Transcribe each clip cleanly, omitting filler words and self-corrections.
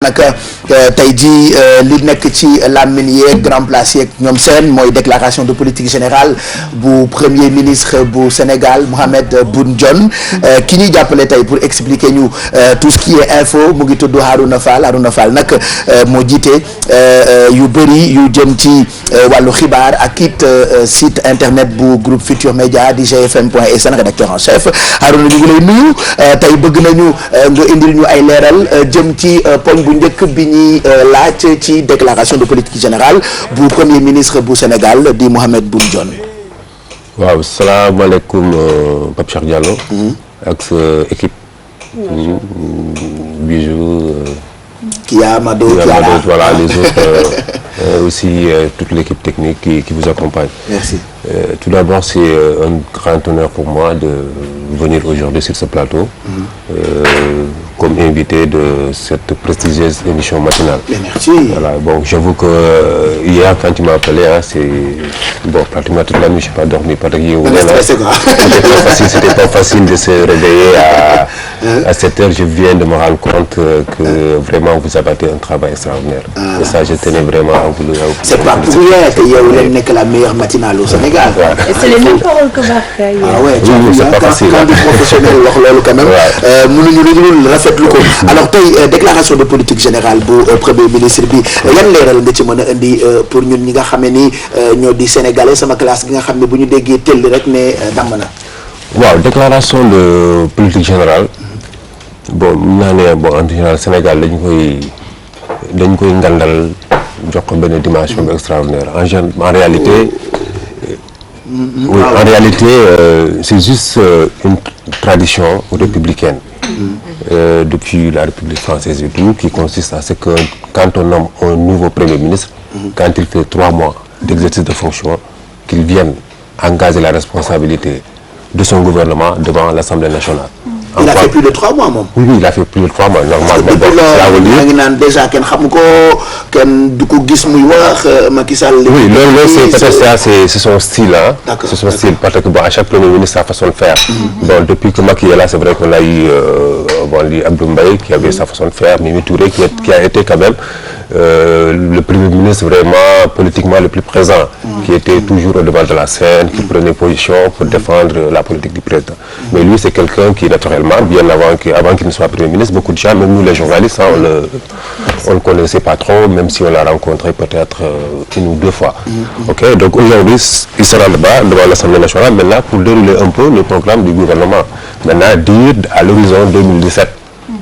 naka tey jii li nekk ci làmmiñ yeeg grand place yeeg ñoom seen mooy déclaration de politique générale bu premier ministre bu Sénégal Mohamed Boun Dionne ki ñuy jàppale tey pour expliquer ñu tout ce qui est info mu ngi tudd Harouna Fall nag moo jiite yu bëri yu jëm ci wàllu xibaar ak it site internet bu groupe Futur Média di gfm.sn rédacteur en chef Harouna ñu ngi lay nuyu tey bëgg nañu nga indil ñu ay leeral jëm ci poñ bu njëkk bi ñuy laaj ci déclaration de politique générale bu premier ministre bu Sénégal di Mohamed Boun Dionne. waaw salaamaaleykum Pape Cheikh Diallo. ak sa équipe. Bijou. Kia Mado voilà les autres aussi toute l'équipe technique qui vous accompagne. Merci. Tout d'abord c'est un grand honneur pour moi de venir aujourd'hui sur ce plateau. Comme invité de cette prestigieuse émission matinale. Merci. Voilà, bon, j'avoue que hier quand tu m'as appelé, c'est bon, pratiquement toute la nuit, je n'ai pas dormi parce que c'était pas facile de se réveiller à 7 heures. Je viens de me rendre compte que vraiment vous abattez un travail extraordinaire. Et ça, je tenais vraiment à vous le dire. C'est pas pour rien que Yeewu n'est que la meilleure matinale au Sénégal. Ouais. Et c'est les mêmes paroles que Barka. Ah ouais, oui, c'est pas facile. Quand du professionnel wax loolu quand même. mënuñu lu rafetlu ko. Alors tey déclaration de politique générale bu premier ministre bi yan leeral nga ci mën a indi pour ñun ñi nga xam ne ni ñoo di sénégalais sama classe gi nga xam ne bu ñu déggee tell rek ne damm na. waaw déclaration de politique générale bon mun naa ne bon en général Sénégal dañ koy ngandal jox ko benn dimension bu extraordinaire en réalité. Oui, en réalité c'est juste une tradition républicaine. Depuis la République française et tout, qui consiste à ce que quand on nomme un nouveau Premier ministre, quand il fait 3 mois d'exercice de fonction, qu'il vienne engager la responsabilité de son gouvernement devant l'Assemblée nationale. Il a fait plus de 3 mois moom. Oui, il a fait plus de 3 mois normalement. maa ngi naan déjà kenn xam ko kenn du ko gis muy wax Macky Sall. Oui, loolu c'est peut-être ça, c'est son style hein. C'est son style parce que bon à chaque premier ministre sa façon de faire. Bon depuis que Macky est là, c'est vrai qu'on a eu Abdou Mbaye qui avait sa façon de faire, Mimi Touré qui a été quand même le premier ministre vraiment politiquement le plus présent, qui était toujours au devant de la scène, qui prenait position pour défendre la politique du président. Mais lui c'est quelqu'un qui naturellement bien avant qu'il ne soit premier ministre, beaucoup de gens, même nous les journalistes, hein, on le connaissait pas trop, même si on l'a rencontré peut-être 1 ou 2 fois. Ok, donc aujourd'hui, il sera devant l'Assemblée nationale maintenant pour dérouler un peu le programme du gouvernement. Maintenant, dire à l'horizon 2017,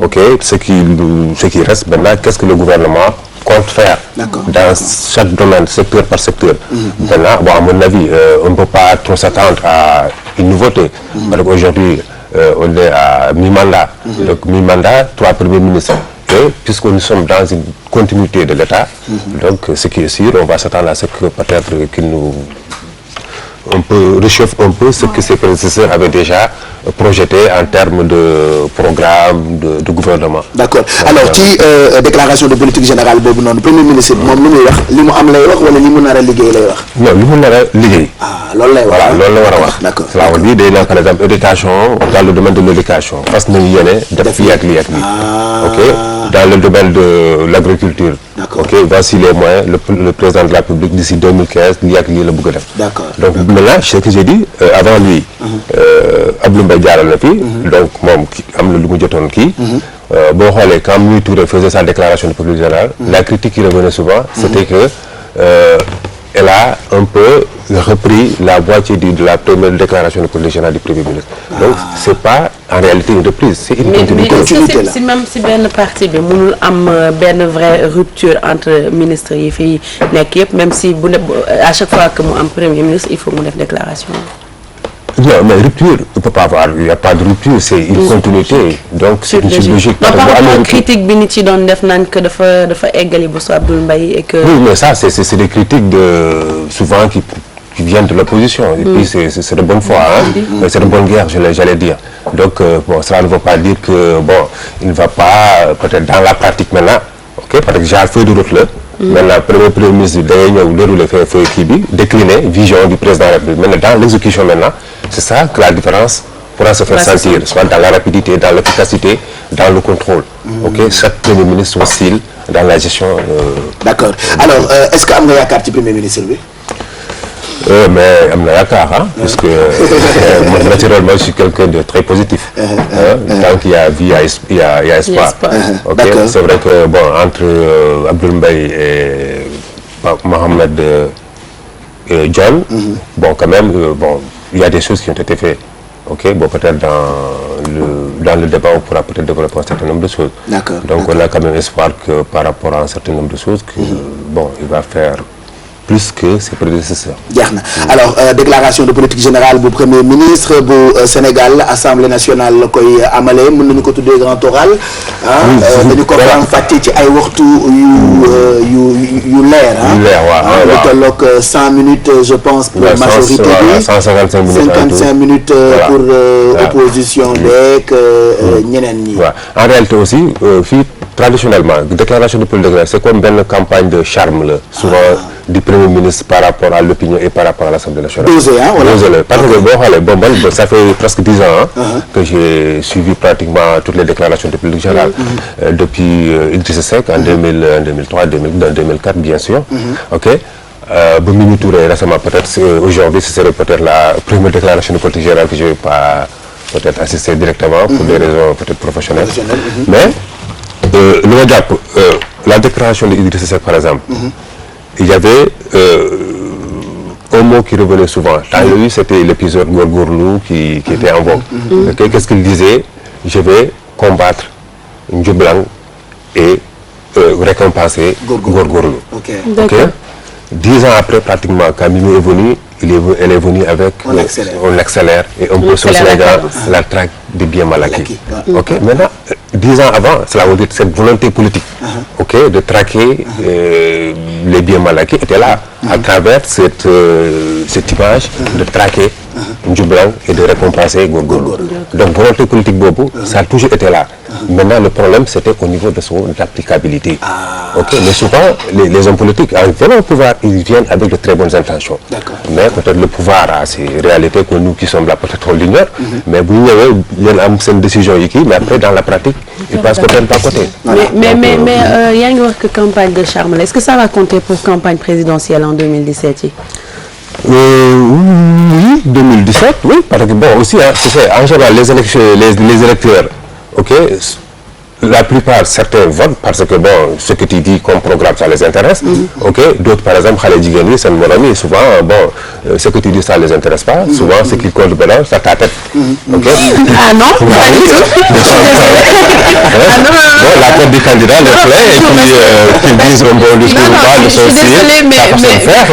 ok, ce qui reste maintenant, qu'est-ce que le gouvernement compte faire dans chaque domaine, secteur par secteur. Maintenant, bon, à mon avis, on ne peut pas trop s'attendre à une nouveauté. Parce qu'aujourd'hui, on est à mi-mandat. Donc mi-mandat, 3 premiers ministres. Et puisque nous sommes dans une continuité de l'État, donc ce qui est sûr, on va s'attendre à ce que peut-être on peut réchauffer un peu ce que ses prédécesseurs avaient déjà projeté en termes de programme de gouvernement. D'accord. Alors ci déclaration de politique générale boobu noonu premier ministre moom lu muy wax li mu am lay wax wala li mu nar a liggéey lay wax. Non li mu nar a liggéey. Loolu lay wax voilà loolu la war a wax. D'accord. cela veut dire day na par exemple éducation dans le domaine de l'éducation fas nañu yéene def fii ak lii ak lii. Ok dans le domaine de l'agriculture. D'accord. Ok voici les moyens le président de la République d'ici 2015 lii ak lii la bëgg a def. D'accord. Donc maintenant ce que j'ai dit avant lui. Abdou Mbaye jaaral na fi. Donc moom am na lu mu jotoon kii. boo xoolee quand Mimi Touré faisait sa déclaration de politique générale. La critique qui revenait souvent c'était que elle a un peu repris la moitié de la première déclaration de politique générale du Premier ministre. Donc c'est pas en réalité une reprise, c'est une continuité. Mais si même si benn parti bi mënul am benn vraie rupture entre ministres yi fi nekk yëpp même si bu ne à chaque fois que mu am Premier ministre il faut mu def déclaration. Non, mais rupture, il n'y a pas de rupture, c'est une continuité. Donc c'est une logique. Par rapport à critique bi nit ci doon def naan que dafa eggali bu soo Abdoul Mbaye et que. Oui, mais ça c'est des critiques souvent qui viennent de l'opposition. Et puis c'est de bonne foi, hein. C'est de bonne guerre, j'allais dire. Donc bon, cela ne veut pas dire que bon, il ne va pas peut-être dans la pratique maintenant. Ok, parce que j'ai un feuille de route là. Maintenant premier ministre day ñëw déroulé feuille kii bi décliner vision du président de la République. Maintenant dans l'exécution maintenant, c'est ça que la différence pourra se faire sentir, soit dans la rapidité, dans l'efficacité, dans le contrôle. Ok, chaque Premier ministre son style dans la gestion. D'accord. Alors est-ce que am nga yaakaar ci Premier ministre bi? Mais am na yaakaar parce que moi naturellement je suis quelqu'un de très positif. Tant qu'il y a vie, il y a espoir. Ok, c'est vrai que bon entre Abdoul Mbaye et Mohamed John, bon quand même bon il y a des choses qui ont été faites. Ok, bon peut-être dans le débat on pourra peut-être développer un certain nombre de choses. D'accord. Donc on a quand même espoir que par rapport à un certain nombre de choses que bon il va faire plus que ses prédécesseurs. jeex na alors déclaration de politique générale bu premier ministre bu Sénégal assemblée nationale la koy amalee mën nañu ko tuddee grand oral dañu ko fàtte ci ay waxtu yu leer lu tolloog 100 minutes je pense pour majorité bi 155 minutes 55 minutes pour opposition beeg ñeneen ñi. waaw en réalité aussi fii traditionnellement déclaration de politique générale c'est comme benn campagne de charme la souvent du Premier ministre par rapport à l'opinion et par rapport à l'Assemblée nationale. Dosé, parce que bon, ça fait presque 10 ans que j'ai suivi pratiquement toutes les déclarations de politique générale depuis Idrissa Seck en 2003, 2004 bien sûr. Ok. Mimi Touré récemment peut-être aujourd'hui ce serait peut-être la première déclaration de politique générale que je vais pas peut-être assister directement pour des raisons peut-être professionnelles. Mais lu ma jàpp la déclaration de Idrissa Seck par exemple. Il y avait un mot qui revenait souvent. Tant lui, c'était l'épisode Gorgorlou qui était en vogue. Qu'est-ce qu'il disait? Je vais combattre Ndjoublang et récompenser Gorgorlou. Ok. 10 ans après, pratiquement, quand Mimi est venue, elle est venue avec on accélère et un peu sur la traque des biens mal acquis. Ok. Maintenant, 10 ans avant, cela veut dire cette volonté politique, ok, de traquer les biens mal acquis était là à travers cette image de traquer Ndjoublang et de récompenser Gorgorlou. Donc volonté politique bobo, ça a toujours été là. Maintenant le problème c'était au niveau de son applicabilité. Ok, mais souvent les hommes politiques en venant au pouvoir ils viennent avec de très bonnes intentions. Mais peut-être le pouvoir a ces réalités que nous qui sommes là peut-être on l'ignore. Mais bu ñëwee yéen am seen décision yi kii mais après dans la pratique ils passent peut-être pas à côté. Mais yaa ngi wax que campagne de charme là, est-ce que ça va compter pour campagne présidentielle en 2017 yi? Oui, 2017, oui, parce que bon aussi tu sais en général les élections les électeurs, ok, la plupart certains votent parce que bon ce que tu dis comme programme ça les intéresse. Ok, d'autres par exemple xale jigéen ñi seen morom yi souvent bon ce que tu dis ça les intéresse pas. Souvent ce qui compte maintenant c'est ta tête. Ok. Ah non, pas du tout. Bon, la tête du candidat les plaît et puis qu'ils disent un bon discours ou pas de son style, sa façon de faire,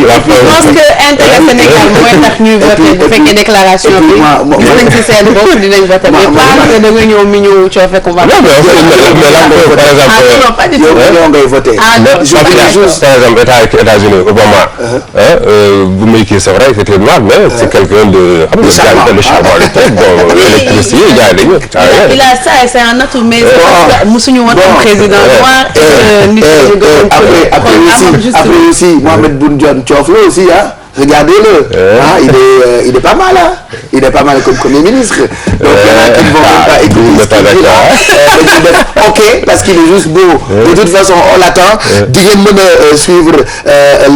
la preuve. Je pense que intérêt Sénégal mooy tax ñuy voter bu fekkee déclaration bi dinañ ci seen bopp dinañ voter mais pas que da nga ñëw mi ñëw coofee ko. Non mais la preuve par exemple. Non pas du tout. ngay voter. Par exemple États-Unis Obama. bu muy kii c'est vrai c'était noir mais c'est quelqu'un de xam nga le charme à l'époque bon l'électricité gars dañu. Il a ça et c'est un atout mais musuñu woon am président noir nit après aussi Mohamed Boun Dionne coof la aussi regardez-le il est pas mal il est pas mal comme premier ministre donc il y en a qui ne vont même pas écouter ok parce qu'il est juste beau de toute façon on l'attend di ngeen mën a suivre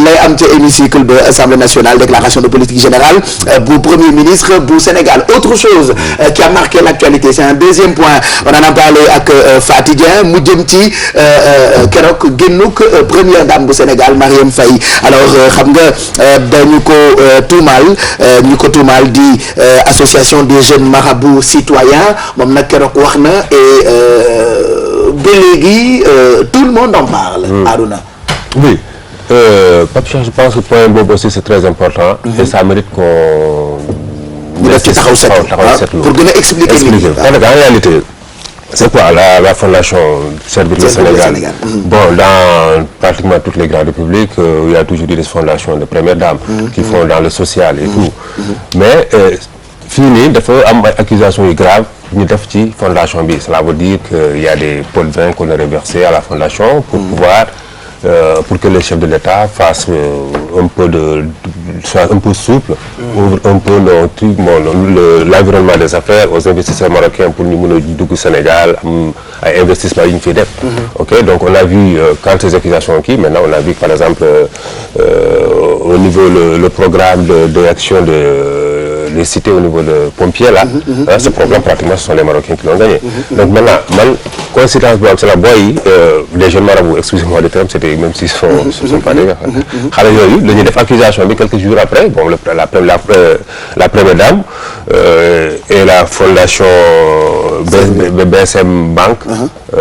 lay am ca hémicycle ba Assemblée nationale déclaration de politique générale bu premier ministre bu Sénégal. Autre chose qui a marqué l'actualité c'est un deuxième point on en a parlé ak Faty Dieng mu jëm ci keroog génnuk première dame bu Sénégal Marième Faye alors xam nga ñu ko tuumaal di association des jeunes marabouts citoyens moom nag keroog wax na et ba léegi tout le monde en parle. Arouna. Oui, Pape Cheikh je pense que point boobu aussi c'est très important. Et ça mérite qu'on def ci taxaw seetlu pour gën a expliquer nit ñi. Parce que en réalité c'est quoi la fondation Servir le Sénégal. Bon dans pratiquement toutes les grandes républiques il y a toujours des fondations de premières dames qui font dans le social et tout. Mais fii nii dafa am ay accusations yu graves ñu def ci fondation bi. Cela veut dire que il y a des pots de vin qu'on a reversés à la fondation pour pouvoir pour que les chefs de l'État fassent un peu de soit un peu souple, ouvre un peu nos trucs, l'environnement des affaires aux investisseurs marocains pour ñu mën a dugg Sénégal am ay investissement yi ñu fiy def. Ok, donc on a vu quand ces accusations kii maintenant on a vu par exemple au niveau le programme de action les cités au niveau de pompiers là, ce programme pratiquement ce sont les Marocains qui l'ont gagné. Donc maintenant man coïncidence boobu c'est la booy les jeunes marabouts, excusez-moi le terme, c'était même s'ils sont pas des xale yooyu la ñuy def accusation bi quelques jours après bon la première dame et la fondation BSM Bank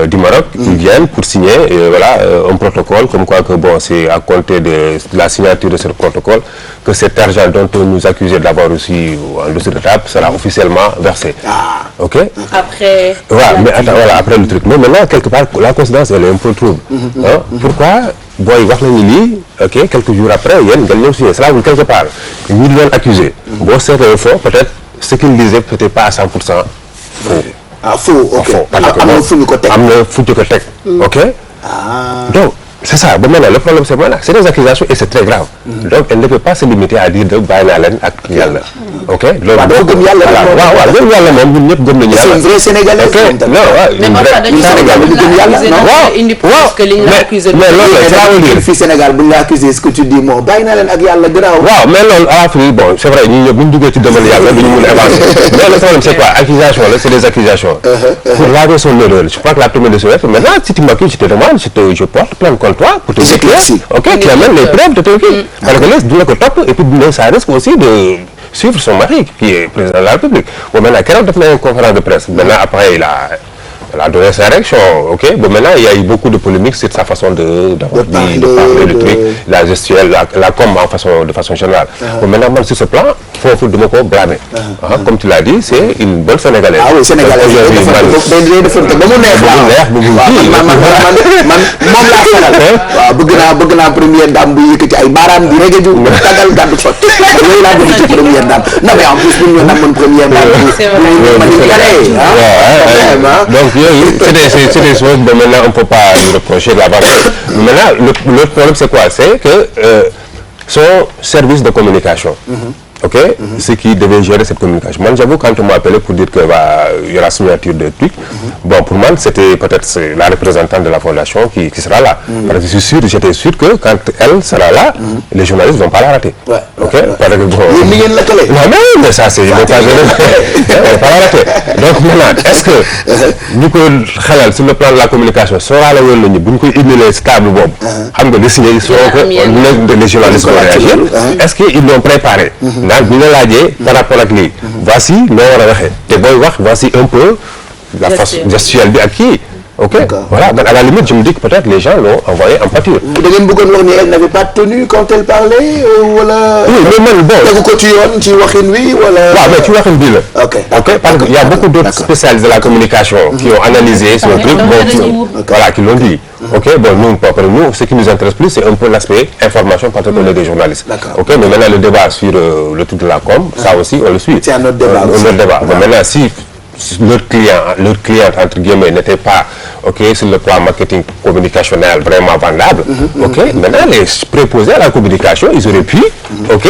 du Maroc ils viennent pour signer voilà un protocole comme quoi que bon c'est à compter de la signature de ce protocole que cet argent dont on nous accusait d'avoir reçu en dessous de table sera officiellement versé. Ok. Après. Voilà, mais attends, voilà, après le truc. Mais maintenant quelque part la coïncidence elle est un peu trouble. Pourquoi booy wax nañu lii ok quelques jours après yéen ngeen ñëw signé cela veut dire quelque part ñu leen accusé. Boo seetlee faux peut-être ce qu'il disait peut-être pas à 100% faux. Faux, ok. Am na fu ñu ko teg. Am na fu ñu ko teg. Ok. Donc c'est ça ba maintenant le problème c'est voilà c'est des accusations et c'est très grave. Donc elle ne peut pas se limiter à dire de bàyyi naa leen ak yàlla. ok loolu dafa gëm yàlla waaw gëm yàlla moom ñun ñëpp gëm nañu yàlla. c'est un vrai Sénégalais. ok non mais loolu fii Sénégal bu ñu la accusé ce que tu dis moo bàyyi naa leen ak yàlla garaaw. waaw mais loolu à la fin bon c'est vrai ñun ñëpp bu ñu duggee ci domaine yàlla du ñu mun a avancer mais le problème c'est quoi accusation là c'est des accusations. pour laver son erreur je crois que la première de ce maintenant si tu m'accuses je te demande je porte plainte contre toi pour te éclaircir. ok tu amènes les preuves de ton kii. parce que léegi dina ko topp et puis ça risque aussi de suivre son mari qui est président de la République. Bon maintenant keroog def na une conférence de presse maintenant après il a donné sa réaction ok bon maintenant il y a eu beaucoup de polémiques sur sa façon de parler le truc la gestuelle la com de façon générale. Bon maintenant man sur ce plan foofu duma ko blâmer. Comme tu l'as dit c'est une bonne Sénégalaise. ah oui Sénégalaise ba mu neex man moom laa faral. waaw bëgg naa première dame bu yëkkati ay baaraam di rege ju tagal gàddu fot yooyu laa bëgg ci première dame non mais en plus bu ñu namoon première dame donc c'est des choses mais maintenant on peut pas lui reprocher la vente. Maintenant le problème c'est quoi c'est que son service de communication. Ok, ce qui devait gérer cette communication. Moi, j'avoue, quand on m'a appelé pour dire que il y a la signature de trucs, bon, pour moi, c'était peut-être la représentante de la fondation qui sera là. Parce que j'étais sûr que quand elle sera là, les journalistes ne vont pas la rater. Ok, parce que bon. Non, mais ça, c'est. Ils vont pas la rater. Donc maintenant, est-ce que nous que sur le plan de la communication, sera là où nous pouvons ignorer stable Bob, les journalistes vont réagir. Est-ce qu'ils l'ont préparé? bi nga laajee par rapport ak lii voici loo war a waxee te booy wax voici un peu la façon gestuelle bi ak kii ok voilà donc à la limite je me dis que peut-être les gens l'ont envoyé en pâture. da ngeen bëggoon wax ni elle n'avait pas de tenue quand elle parlait wala. oui mais man bon tegu ko ci yoon ci waxin wi wala. waaw mais ci waxin bii la. ok parce que y a beaucoup d'autres spécialistes de la communication. qui ont analysé ce truc voilà qui l'ont dit. ok bon nous ce qui nous intéresse plus c'est un peu l'aspect information parce qu'on est des journalistes. ok mais maintenant le débat sur le truc de la com ça aussi on le suit. c'est un autre débat aussi. Un autre débat mais maintenant si leur client entre guillemets n'était pas ok sur le plan marketing communicationnel vraiment vendable. ok maintenant les préposés à la communication ils auraient pu ok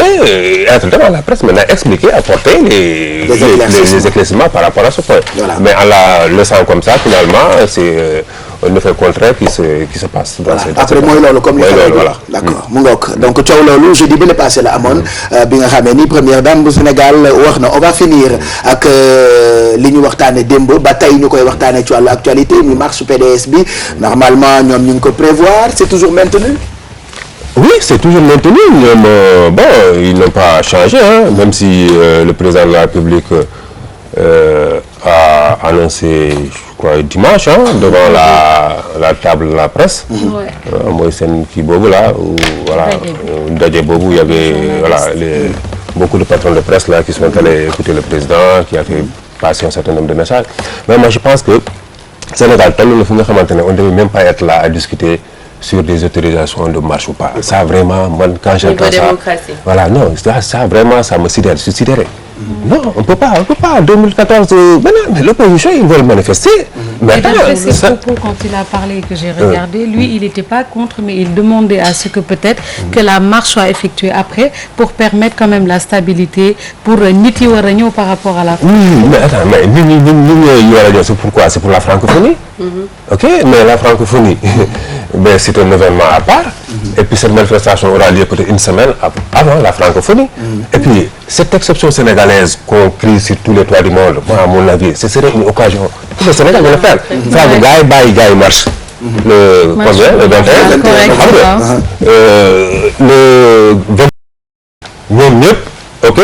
être devant la presse maintenant expliquer apporter les éclaircissements par rapport à ce point. Voilà. Mais en la laissant comme ça finalement c'est un effet contraire qui se passe. Voilà. Après mooy loolu comme li voilà. d'accord mu ngoog donc coow loolu jeudi bi la passé la amoon bi nga xamee ni première dame bu Sénégal wax na on va finir ak li ñu waxtaane démb ba tey ñu koy waxtaane ci wàllu actualité mi marche PDS bi normalement ñoom ñu ngi ko prévoir c'est toujours maintenu. Oui, c'est toujours maintenu. Bon, ils n'ont pas changé, hein, même si le président de la République a annoncé, je crois, dimanche, hein, devant la table de la presse. Moi, c'est qui bobu là, où voilà, d'ailleurs bobu, il y avait voilà beaucoup de patrons de presse là qui sont allés écouter le président, qui a fait passer un certain nombre de messages. Mais moi, je pense que Sénégal, on ne devait même pas être là à discuter sur des autorisations de marche ou pas. Ça vraiment, moi, quand j'entends ça, voilà, non, ça vraiment, ça me sidère, je suis sidéré. Non, on peut pas. En 2014, mais l'opposition, ils veulent manifester. Mais d'après ses propos, quand il a parlé et que j'ai regardé, lui, il n'était pas contre, mais il demandait à ce que peut-être que la marche soit effectuée après pour permettre quand même la stabilité pour nit yi war a ñëw par rapport à la Oui, mais attends, mais c'est pourquoi? C'est pour la francophonie. Ok, mais la francophonie, ben, c'est un événement à part. Et puis cette manifestation aura lieu peut-être une semaine avant la francophonie. Et puis cette exception sénégalaise qu'on crie sur tous les toits du monde, moi, à mon avis, ce serait une occasion pour le Sénégal de le faire. Faire gars yi marche. Le combien? Le 21. Le 20. ñoom ñëpp. Ok,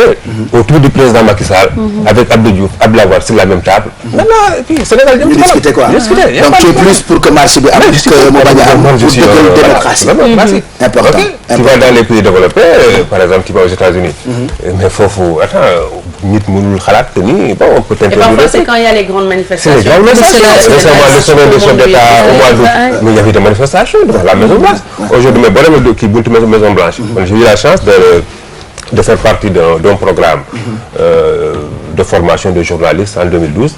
autour du président Macky Sall, avec Abdou Diouf, Abdoulaye Wade sur la même table. Maintenant, et puis Sénégal jëm ci discuter quoi. Donc tu es plus pour que marche bi am que mu bañ a am pour dëggal démocratie. Important. Tu vas dans les pays développés, par exemple tu vas aux États-Unis. Mais foofu nit mënul xalaat que ni bon on peut t'introduire. Et parfois c'est quand il y a les grandes manifestations. C'est les grandes manifestations. Récemment le sommet des chefs d'État au mois d'août, mais il y avait des manifestations devant la Maison Blanche. Aujourd'hui mais boo demee kii buntu Maison Blanche. J'ai eu la chance de faire partie d'un programme de formation de journalistes en 2012,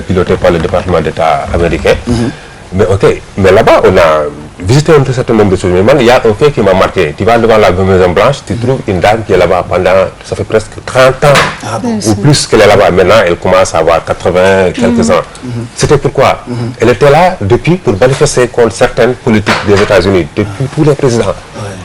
piloté par le département d'État américain. Mais ok, mais là-bas, on a visité un certain nombre de choses. Mais il y a un fait qui m'a marqué. Tu vas devant la Maison Blanche, tu trouves une dame qui est là-bas pendant, ça fait presque 30 ans ou plus qu'elle est là-bas. Maintenant, elle commence à avoir 80 quelques ans. C'était pourquoi? Elle était là depuis pour manifester contre certaines politiques des États-Unis, depuis tous les présidents.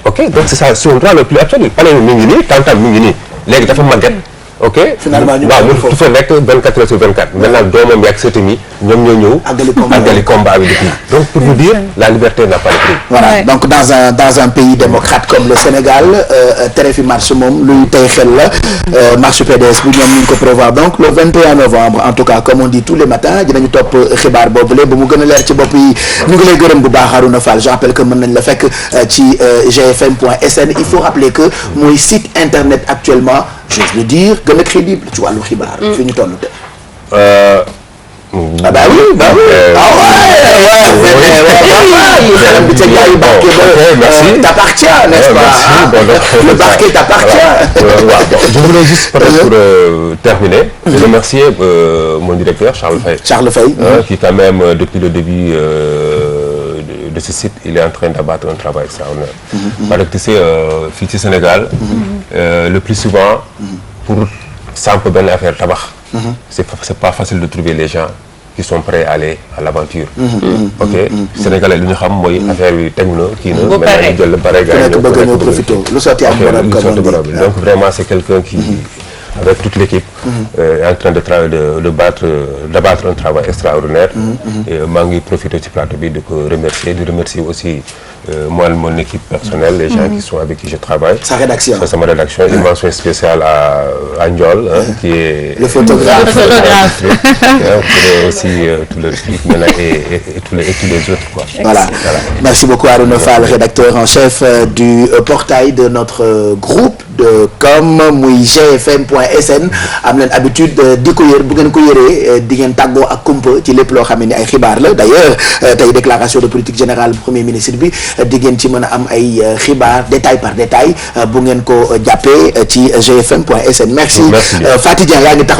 Ok, donc c'est ça, c'est un droit le plus absolu. Pas les mingini, tant mingini, les dafa màgget. Ok, finalement ñu tu fais nekk 24 heures sur 24. Maintenant doomam yi ak sëtam yi ñoom ñoo ñëw. àggali combat bi depuis. Donc pour vous dire, la liberté n'a pas de prix. Voilà, donc dans un pays démocrate comme le Sénégal, tere fi marche moom luy tey xel la marche PDS bi ñoom ñu ngi ko prévoir donc le 21 novembre en tout cas comme on dit tous les matins dinañu topp xibaar boobule ba mu gën a leer ci bopp yi ñu ngi lay gërëm bu baax Arouna Fall. Je rappelle que mën nañ la fekk ci gfm.sn. Il faut rappeler que mooy site internet actuellement, j'ose le dire, gën a crédible ci wàllu xibaar. fi ñu toll te. Ah bah oui, bah oui. Merci. T'appartient, n'est-ce pas? Le parquet t'appartient. Je voulais juste peut-être pour terminer, remercier mon directeur Charles Faye. Charles Faye. Qui quand même depuis le début de ce site, il est en train d'abattre un travail extraordinaire. Parce que tu sais, fii ci Sénégal, le plus souvent, pour samp benn affaire tabax, c'est pas facile de trouver les gens qui sont prêts à aller à l'aventure. Ok, Sénégalais lu ñu xam mooy affaire bi teg na kii na. bu paree ñu jël le pare gars yi ñëw bëgg ñëw profité lu sotti am borom comme on dit. Donc vraiment c'est quelqu'un qui avec toute l'équipe est en train de travailler d'abattre un travail extraordinaire. Et maa ngi profité ci plateau bi de ko remercier, de remercier aussi moi mon équipe personnelle, les gens qui sont avec qui je travaille. Sa rédaction. C'est ma rédaction. Une mention spéciale à Ndiol, qui est le photographe. Pour aussi tout le public maintenant et tous les autres quoi. Voilà. Merci beaucoup Arouna Fall, rédacteur en chef du portail de notre groupe de com muy gfm.sn. am leen habitude di ko yër bu ngeen ko yëree di ngeen tàggoo ak kumpa ci lépp loo xam ne ay xibaar la. D'ailleurs tey déclaration de politique générale bu premier ministre bi di ngeen ci mën a am ay xibaar détail par détail bu ngeen ko jàppee ci gfm.sn. Merci Faty Dieng yaa ngi taxaw